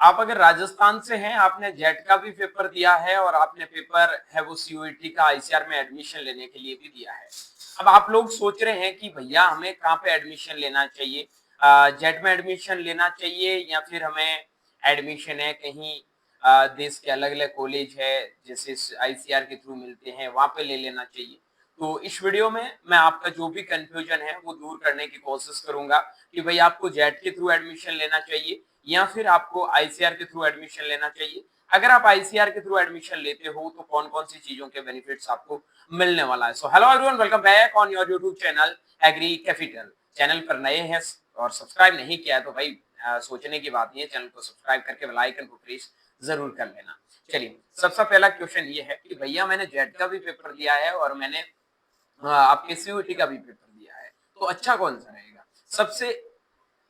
आप अगर राजस्थान से हैं, आपने जेट का भी पेपर दिया है और आपने पेपर है वो सीयूईटी का आईसीआर में एडमिशन लेने के लिए भी दिया है। अब आप लोग सोच रहे हैं कि भैया हमें कहाँ पे एडमिशन लेना चाहिए? जेट में एडमिशन लेना चाहिए या फिर हमें एडमिशन है कहीं देश के अलग-अलग कॉलेज है, जैसे आईसीआर के थ्रू मिलते हैं, वहाँ पे ले लेना चाहिए। तो इस वीडियो में मैं आपका जो भी कन्फ्यूजन है, वो दूर करने की कोशिश करूँगा कि भई आपको जेट के थ्रू एडमिशन लेना चाहिए या फिर आपको आईसीआर के थ्रू एडमिशन लेना चाहिए। अगर आप आईसीआर के थ्रू एडमिशन लेते हो तो कौन-कौन सी चीज़ों के बेनिफिट्स आपको मिलने वाला है। So hello everyone, welcome back on your YouTube channel Agri Capital. Channel पर नए हैं और सब्सक्राइब नहीं किया है तो भाई सोचने की बात नहीं है, चैनल को सब्सक्राइब करके बेल आइकन को प्रेस ज़रूर कर लेना। चलिए, सबसे पहला क्वेश्चन ये है कि भैया मैंने जेट का भी पेपर दिया है और मैंने आपके सीयूईटी का भी पेपर दिया है, तो अच्छा कौन-सा रहेगा? सबसे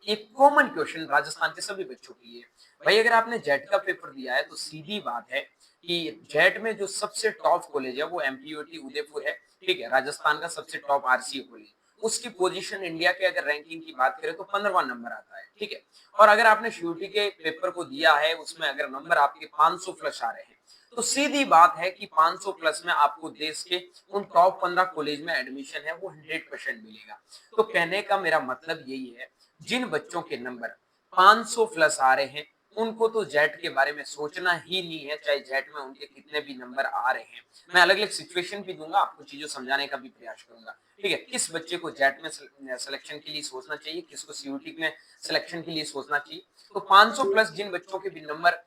एक कॉमन क्वेश्चन राजस्थान के सभी बच्चों के लिए, भाई अगर आपने जेट का पेपर दिया है तो सीधी बात है कि जेट में जो सबसे टॉप कॉलेज है वो एमपीयूटी उदयपुर है, ठीक है? राजस्थान का सबसे टॉप आरसीए कॉलेज। उसकी पोजीशन इंडिया के अगर रैंकिंग की बात करें तो 15वां नंबर आता है, ठीक है? और अगर आपने सीयूईटी के पेपर को दिया है, उसमें अगर नंबर आपके 500 प्लस आ रहे हैं, तो सीधी बात है कि 500 प्लस में आपको देश के उन टॉप 15 कॉलेज में एडमिशन है वो 100% मिलेगा। तो कहने का मेरा मतलब यही है, जिन बच्चों के नंबर 500 प्लस आ रहे हैं, उनको तो जेट के बारे में सोचना ही नहीं है, चाहे जेट में उनके कितने भी नंबर आ रहे हैं। मैं अलग-अलग सिचुएशन भी दूँगा, आपको चीज़ें समझाने का भी प्रयास करूँगा, ठीक है? किस बच्चे को जेट में सिलेक्शन के लिए सोचना चाहिए, किसको सीयूईटी में सिलेक्शन के लिए सोचना चाहिए। तो 500 प्लस जिन बच्चों के भी नंबर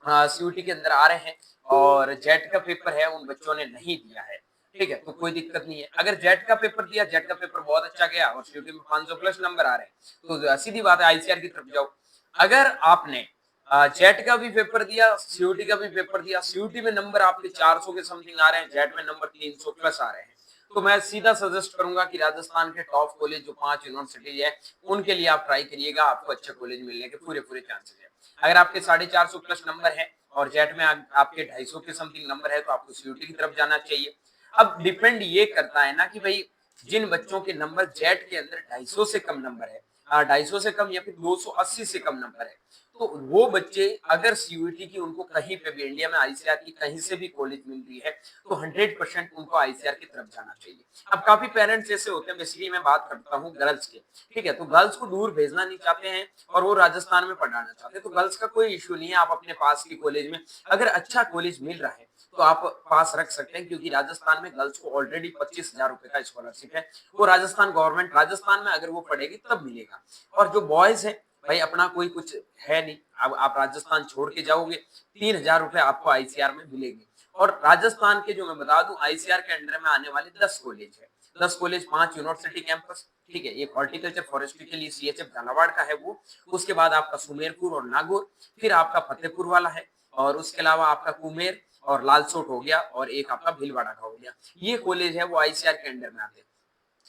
सीयूईटी के अंदर आ रहे हैं और जेट का पेपर है उन बच्चों ने नहीं दिया है, ठीक है? तो कोई दिक्कत नहीं है। अगर जेट का पेपर दिया, जेट का पेपर बहुत अच्छा गया और सीयूईटी में 500 प्लस नंबर आ रहे हैं, तो सीधी बात है आईसीआर की तरफ जाओ। अगर आपने जेट का भी पेपर दिया, सीयूईटी का भी पेपर दिया, सीयूईटी में नंबर आपके 400 के समथिंग आ रहे हैं, जेट में नंबर 300 प्लस आ रहे हैं, तो मैं सीधा सजेस्ट करूँगा कि राजस्थान के टॉप कॉलेज जो 5 यूनिवर्सिटीज़ है, उनके लिए आप ट्राई करिएगा, आपको अच्छे कॉलेज मिलने के पूरे-पूरे चांसेस हैं। अगर आपके 450 प्लस नंबर है और जेट में आपके 250 के समथिंग नंबर है तो आपको सीयूईटी की तरफ जाना चाहिए। अब डिपेंड ये करता है ना कि भाई जिन बच्चों के नंबर जेट के अंदर 250 से कम नंबर है, 250 से कम या फिर 280 से कम नंबर है, तो वो बच्चे अगर सीयूईटी की उनको कहीं पे भी इंडिया में आईसीआर की कहीं से भी कॉलेज मिल रही है तो 100% उनको आईसीआर की तरफ जाना चाहिए। अब काफी पेरेंट्स ऐसे होते हैं, बेसिकली मैं बात करता हूँ गर्ल्स के, ठीक है? तो गर्ल्स को दूर भेजना नहीं चाहते हैं और वो राजस्थान में पढ़ाना चाहते हैं, तो गर्ल्स का कोई इश्यू नहीं है, आप अपने पास की कॉलेज में अगर अच्छा कॉलेज मिल रहा है तो आप पास रख सकते हैं, क्योंकि राजस्थान में गर्ल्स को ऑलरेडी 25,000 रुपए का स्कॉलरशिप है। वो राजस्थान गवर्नमेंट राजस्थान में अगर वो पढ़ेगी तब मिलेगा। और जो बॉयज है भाई अपना कोई कुछ है नहीं, अब आप राजस्थान छोड़ के जाओगे 3,000 रुपए आपको आईसीआर में मिलेंगे। और राजस्थान के जो मैं बता दूं आईसीआर के अंडर में आने वाले 10 कॉलेज है, 10 कॉलेज, 5 यूनिवर्सिटी कैंपस, ठीक है? एक हॉर्टिकल्चर फॉरेस्ट्री के लिए सीएचएफ झालावाड़ का है वो, उसके बाद आपका सुमेरपुर और नागौर, फिर आपका फतेहपुर वाला है और उसके अलावा आपका कुमेर और लालसोट हो गया और एक आपका भीलवाड़ा का हो गया। ये कॉलेज है वो आईसीआर के अंडर में आते हैं।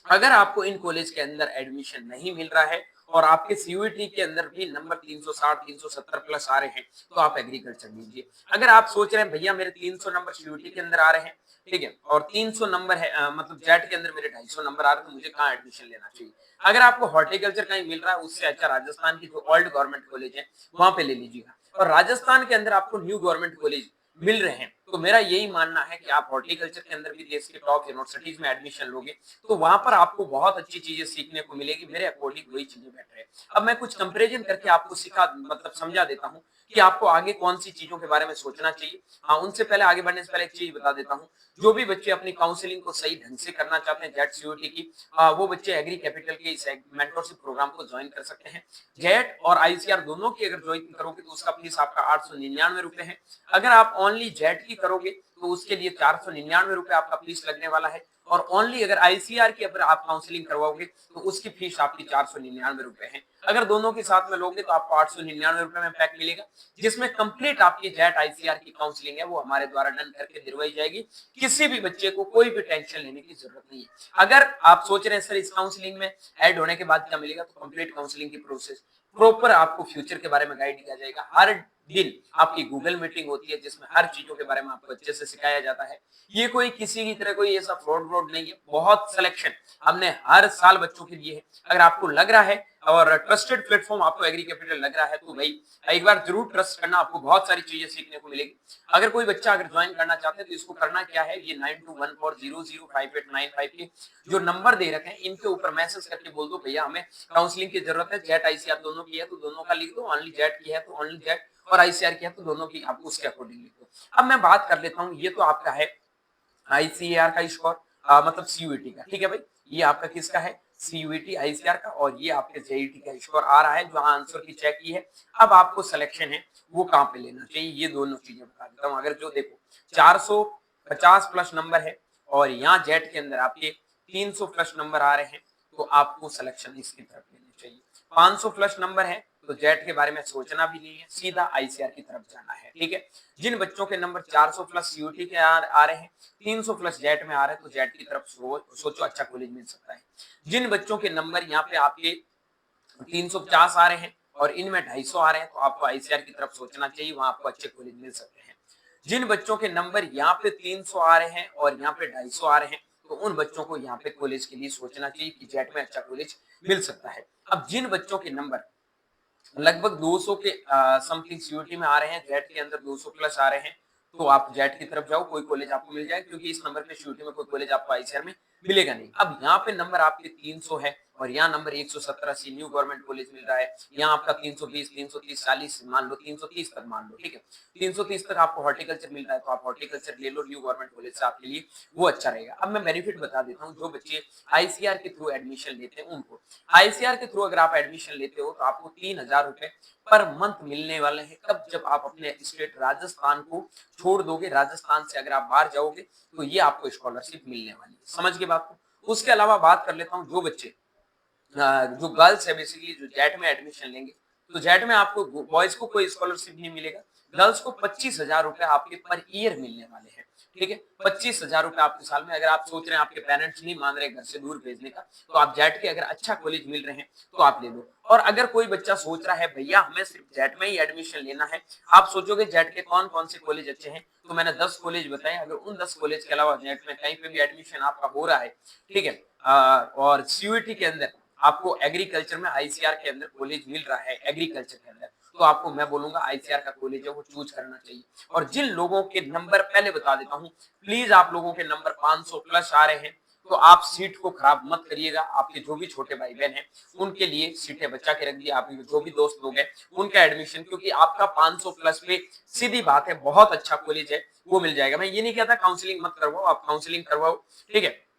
अगर आपको इन कॉलेज के अंदर एडमिशन नहीं मिल रहा है और आपके सीयूईटी के अंदर भी नंबर 360 370 प्लस आ रहे हैं तो आप एग्रीकल्चर लीजिए। अगर आप सोच रहे हैं भैया मेरे 300 नंबर सीयूईटी के अंदर आ रहे हैं, ठीक है, और 300 नंबर है मतलब जेट के अंदर मेरे 250 नंबर आ रहे हैं, तो मुझे कहाँ एडमिशन लेना चाहिए? अगर आपको हॉर्टिकल्चर कहीं मिल रहा है उससे अच्छा राजस्थान की जो ओल्ड गवर्नमेंट कॉलेज है वहां पे ले लीजिएगा। और राजस्थान के अंदर आपको न्यू गवर्नमेंट कॉलेज मिल रहे हैं तो मेरा यही मानना है कि आप हॉर्टिकल्चर के अंदर भी देश के टॉप यूनिवर्सिटीज में एडमिशन लोगे तो वहां पर आपको बहुत अच्छी चीजें सीखने को मिलेगी। मेरे अकॉर्डिंग वही चीजें बेटर है। अब मैं कुछ कंपैरिजन करके आपको सिखा मतलब समझा देता हूँ कि आपको आगे कौन सी चीजों के बारे में सोचना चाहिए। हाँ, उनसे पहले आगे बढ़ने से पहले एक चीज बता देता हूँ, जो भी बच्चे अपनी काउंसलिंग को सही ढंग से करना चाहते हैं जेट सीयूटी की, वो बच्चे एग्री कैपिटल के इस मेंटरशिप प्रोग्राम को ज्वाइन कर सकते हैं। जेट और आईसीआर दोनों की अगर ज्वाइन करोगे तो उसका फीस आपका 899 रुपए है। अगर आप ओनली जेट की करोगे तो उसके लिए 499 रुपए आपका फीस लगने वाला है। और ओनली अगर आईसीआर की अगर आप काउंसलिंग करवाओगे तो उसकी फीस आपकी 499 रुपए है। अगर दोनों के साथ में लोगे तो आपको 899 रुपए में पैक मिलेगा, जिसमें कंप्लीट आपकी जेट आईसीआर की काउंसलिंग है वो हमारे द्वारा डन करके दिलवाई जाएगी। किसी भी बच्चे को कोई भी टेंशन लेने की जरूरत नहीं है। अगर आप सोच रहे हैं सर इस काउंसलिंग में ऐड होने के बाद क्या मिलेगा, तो कंप्लीट काउंसलिंग की प्रोसेस प्रॉपर आपको फ्यूचर के बारे में गाइड किया जाएगा, हर दिन आपकी गूगल मीटिंग होती है जिसमें हर चीजों के बारे में आपको अच्छे से सिखाया जाता है। ये कोई किसी की तरह कोई ऐसा फ्रॉड नहीं है, बहुत सिलेक्शन हमने हर साल बच्चों के लिए है। अगर आपको लग रहा है और ट्रस्टेड प्लेटफॉर्म आपको एग्री कैपिटल लग रहा है तो भाई एक बार जरूर ट्रस्ट करना, आपको बहुत सारी चीजें सीखने को मिलेगी। अगर कोई बच्चा अगर ज्वाइन करना चाहते हैं तो इसको करना क्या है, ये 9214005895 के जो नंबर दे रखे हैं इनके ऊपर मैसेज करके बोल दो भैया हमें काउंसलिंग की जरूरत है, जेट आईसीआर दोनों की है तो दोनों का लिख दो, ओनली जेट की है तो ओनली जेट और आईसीआर की है तो दोनों की, आप उसके अकॉर्डिंग लिख दो। अब मैं बात कर लेता हूँ, ये तो आपका है आईसीआर का स्कोर, मतलब सीयूईटी का, ठीक है भाई। ये आपका किसका है, सीयूईटी आईसीआर का, और ये आपके जेईटी का स्कोर आ रहा है जो आंसर की चेक की है। अब आपको सिलेक्शन है वो कहाँ पे लेना चाहिए, ये दोनों चीजें बता देता हूँ। अगर जो देखो 450 प्लस नंबर है और यहाँ जेट के अंदर आपके 300 प्लस नंबर आ रहे हैं तो आपको सिलेक्शन इसकी तरफ लेनी चाहिए। 500 प्लस नंबर है तो जेट के बारे में सोचना भी नहीं है, सीधा आईसीआर की तरफ जाना है, ठीक है। जिन बच्चों के नंबर 400 प्लस सीयूटी के आ रहे हैं, 300 प्लस जेट में आ रहे हैं तो जेट की तरफ सोचो, अच्छा कॉलेज मिल सकता है। जिन बच्चों के नंबर यहाँ पे आपके 350 आ रहे हैं और इनमें 250 आ रहे हैं तो आपको आईसीआर की तरफ सोचना चाहिए, वहां आपको अच्छे कॉलेज मिल सकते हैं। जिन बच्चों के नंबर यहाँ पे 300 आ रहे हैं और यहाँ पे 250 आ रहे हैं तो उन बच्चों को यहाँ पे कॉलेज के लिए सोचना चाहिए कि जेट में अच्छा कॉलेज मिल सकता है। अब जिन बच्चों के नंबर लगभग 200 के समथिंग सीयूटी में आ रहे हैं, जेट के अंदर 200 प्लस आ रहे हैं तो आप जेट की तरफ जाओ, कोई कॉलेज आपको मिल जाए, क्योंकि इस नंबर पे सीयूटी में कोई कॉलेज आपको आईसीआर में मिलेगा नहीं। अब यहाँ पे नंबर आपके 300 है और यहाँ नंबर 117 सी न्यू गवर्नमेंट कॉलेज मिल रहा है, यहाँ आपका 320 330 40 मान लो, 330 तक मान लो, ठीक है। 330 तक आपको हॉर्टिकल्चर मिल रहा है तो आप हॉर्टिकल्चर ले लो न्यू गवर्नमेंट कॉलेज से, आपके लिए वो अच्छा रहेगा। अब मैं बेनिफिट बता देता हूँ, जो बच्चे आईसीआर के थ्रू एडमिशन लेते हैं उनको, आईसीआर के थ्रू अगर आप एडमिशन लेते हो तो आपको 3000 रुपए पर मंथ मिलने वाले हैं। कब, जब आप अपने स्टेट राजस्थान को छोड़ दोगे, राजस्थान से अगर आप बाहर जाओगे तो ये आपको स्कॉलरशिप मिलने वाली है, समझ के बात को। उसके अलावा बात कर लेता हूँ, जो बच्चे जो गर्ल्स है बेसिकली जो जेट में एडमिशन लेंगे तो जेट में आपको बॉयज को कोई स्कॉलरशिप नहीं मिलेगा, गर्ल्स को 25,000 रुपए आपके पर ईयर मिलने वाले हैं, ठीक है। 25,000 रुपए आपके साल में। अगर आप सोच रहे हैं आपके पेरेंट्स नहीं मान रहे घर से दूर भेजने का तो आप जेट के अगर अच्छा कॉलेज मिल रहे हैं तो आप ले लो। और अगर कोई बच्चा सोच रहा है भैया हमें सिर्फ जेट में ही एडमिशन लेना है, आप सोचोगे जेट के कौन कौन से कॉलेज अच्छे हैं, तो मैंने 10 कॉलेज बताए, अगर उन 10 कॉलेज के अलावा जेट में कहीं पे भी एडमिशन आपका हो रहा है, ठीक है, और सीयूईटी के अंदर आपको एग्रीकल्चर में आईसीआर के अंदर कॉलेज मिल रहा है एग्रीकल्चर के अंदर, तो आपको मैं बोलूंगा आईसीआर का कॉलेज है वो चूज करना चाहिए। और जिन लोगों के नंबर, पहले बता देता हूँ, प्लीज आप लोगों के नंबर 500 प्लस आ रहे हैं तो आप सीट को खराब मत करिएगा। आपके जो भी छोटे भाई बहन हैं उनके लिए सीटें बचा के रख दिए, आप जो भी दोस्त लोग हैं उनका एडमिशन, क्योंकि आपका 500 प्लस पे सीधी बात है बहुत अच्छा कॉलेज है वो मिल जाएगा। मैं ये नहीं कहता काउंसलिंग मत करवाओ, आप काउंसलिंग करवाओ, ठीक है,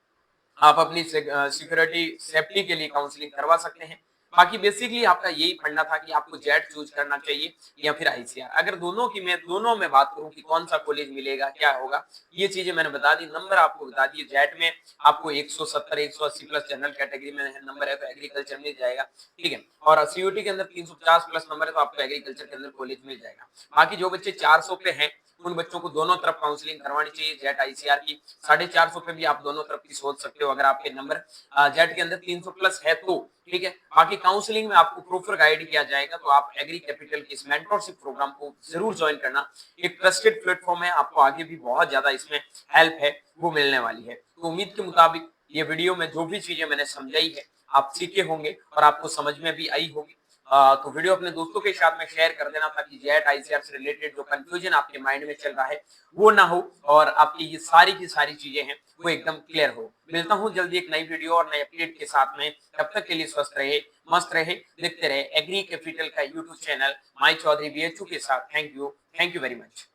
आप अपनी सिक्योरिटी सेफ्टी के लिए काउंसलिंग करवा सकते हैं। बाकी बेसिकली आपका यही फंडा था कि आपको जेट चूज करना चाहिए या फिर आईसीआर। अगर दोनों में बात करूं कि कौन सा कॉलेज मिलेगा क्या होगा, ये चीजें मैंने बता दी, नंबर आपको बता दिए। जेट में आपको 170 180 प्लस जनरल कैटेगरी में नंबर है तो एग्रीकल्चर मिल जाएगा, ठीक है। और सीयूटी के अंदर 350 प्लस नंबर है तो आपको एग्रीकल्चर के अंदर कॉलेज मिल जाएगा। बाकी जो बच्चे 400 पे हैं उन बच्चों को दोनों तरफ काउंसलिंग करवानी चाहिए, जेट आईसीआर की 450 पे भी आप दोनों तरफ की सोच सकते हो अगर आपके नंबर जेट के अंदर 300 प्लस है तो, ठीक है। बाकी काउंसलिंग में आपको प्रॉपर गाइड किया जाएगा, तो आप एग्री कैपिटल के इस मेंटरशिप प्रोग्राम को जरूर ज्वाइन करना। एक ट्रस्टेड प्लेटफॉर्म है, आपको आगे भी बहुत ज्यादा इसमें हेल्प है वो मिलने वाली है। तो उम्मीद के मुताबिक ये वीडियो में जो भी चीजें मैंने समझाई है आप सीखे होंगे और आपको समझ में भी आई होगी। तो वीडियो अपने दोस्तों के साथ में शेयर कर देना ताकि जेट आईसीआर से रिलेटेड जो कंफ्यूजन आपके माइंड में चल रहा है वो ना हो और आपकी ये सारी की सारी चीजें हैं वो एकदम क्लियर हो। मिलता हूँ जल्दी एक नई वीडियो और नए अपडेट के साथ में, तब तक के लिए स्वस्थ रहे, मस्त रहे, देखते रहे एग्री कैपिटल का YouTube channel Mai Chaudhary BHU के साथ। Thank you very much.